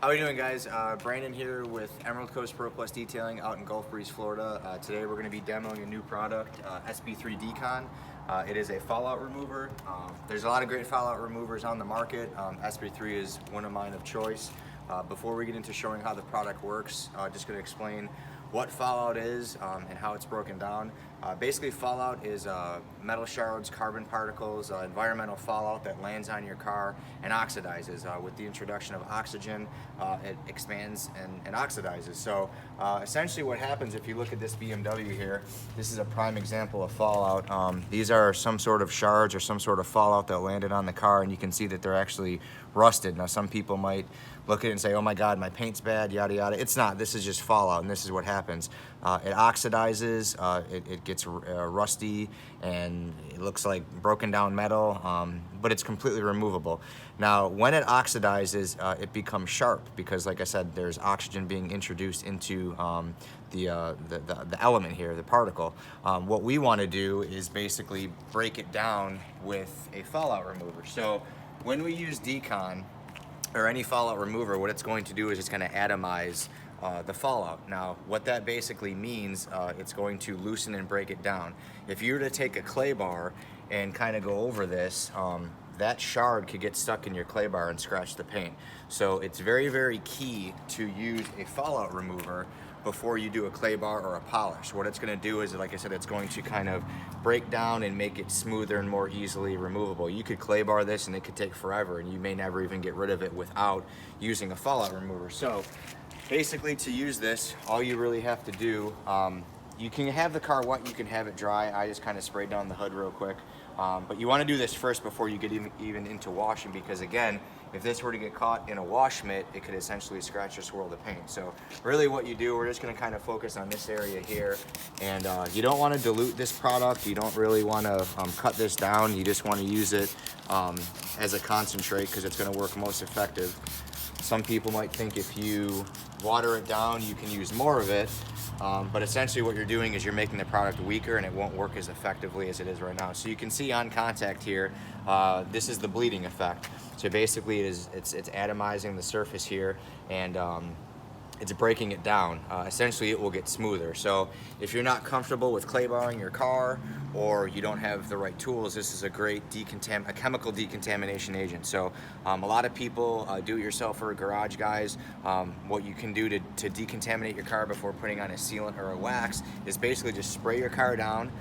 How are you doing, guys? Brandon here with Emerald Coast Pro Plus Detailing out in Gulf Breeze, Florida. Today we're going to be demoing a new product, sb3 decon. It is a fallout remover. There's a lot of great fallout removers on the market. sb3 is one of mine of choice. Before we get into showing how the product works, just going to explain what fallout is and how it's broken down. Basically, fallout is metal shards, carbon particles, environmental fallout that lands on your car and oxidizes. With the introduction of oxygen, it expands and oxidizes. So essentially what happens, if you look at this BMW here, this is a prime example of fallout. These are some sort of shards or some sort of fallout that landed on the car, and you can see that they're actually rusted. Now, some people might look at it and say, oh my God, my paint's bad, yada yada. It's not. This is just fallout, and this is what happens. It oxidizes, it gets rusty, and it looks like broken down metal, but it's completely removable. Now, when it oxidizes, it becomes sharp because, like I said, there's oxygen being introduced into the element here, the particle. What we want to do is basically break it down with a fallout remover. So when we use decon or any fallout remover, what it's going to do is it's going to atomize the fallout. Now, what that basically means, it's going to loosen and break it down. If you were to take a clay bar and kind of go over this, that shard could get stuck in your clay bar and scratch the paint. So it's very, very key to use a fallout remover before you do a clay bar or a polish. What it's going to do is, like I said, it's going to kind of break down and make it smoother and more easily removable. You could clay bar this and it could take forever, and you may never even get rid of it without using a fallout remover. So basically, to use this, all you really have to do, you can have the car wet, you can have it dry. I just kind of sprayed down the hood real quick. But you want to do this first before you get even into washing, because again, if this were to get caught in a wash mitt, it could essentially scratch or swirl the paint. So really what you do, we're just going to kind of focus on this area here. And you don't want to dilute this product. You don't really want to cut this down. You just want to use it as a concentrate because it's going to work most effective. Some people might think if you water it down, you can use more of it. But essentially what you're doing is you're making the product weaker and it won't work as effectively as it is right now. So you can see on contact here, this is the bleeding effect. So basically it's atomizing the surface here, and it's breaking it down. Essentially it will get smoother. So if you're not comfortable with clay barring your car, or you don't have the right tools, this is a great chemical decontamination agent. So a lot of people do-it-yourself or garage guys, what you can do to decontaminate your car before putting on a sealant or a wax is basically just spray your car down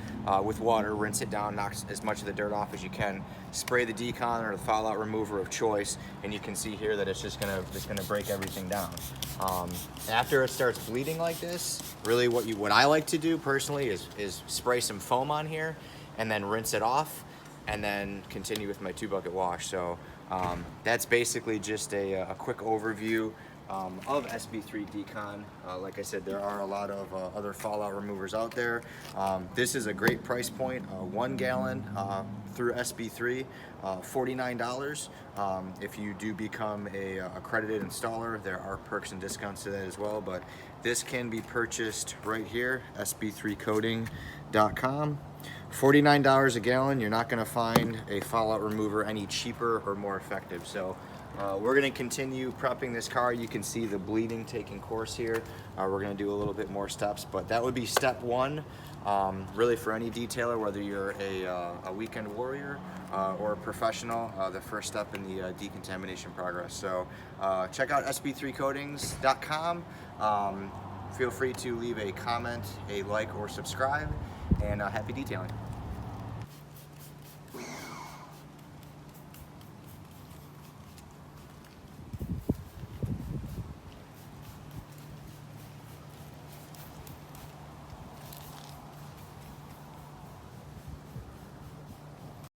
with water, rinse it down, knock as much of the dirt off as you can, spray the decon or the fallout remover of choice, and you can see here that it's just gonna break everything down. After it starts bleeding like this, really what I like to do personally is spray some foam on here and then rinse it off and then continue with my 2-bucket wash. So that's basically just a quick overview of sb3 decon. Like I said, there are a lot of other fallout removers out there. This is a great price point, 1 gallon through sb3, $49. If you do become a accredited installer, there are perks and discounts to that as well, but this can be purchased right here, sb3coating.com. $49 a gallon. You're not going to find a fallout remover any cheaper or more effective. So we're going to continue prepping this car. You can see the bleeding taking course here. We're going to do a little bit more steps, but that would be step one. Really, for any detailer, whether you're a weekend warrior or a professional, the first step in the decontamination progress. So check out sb3coatings.com. Feel free to leave a comment, a like, or subscribe, and happy detailing.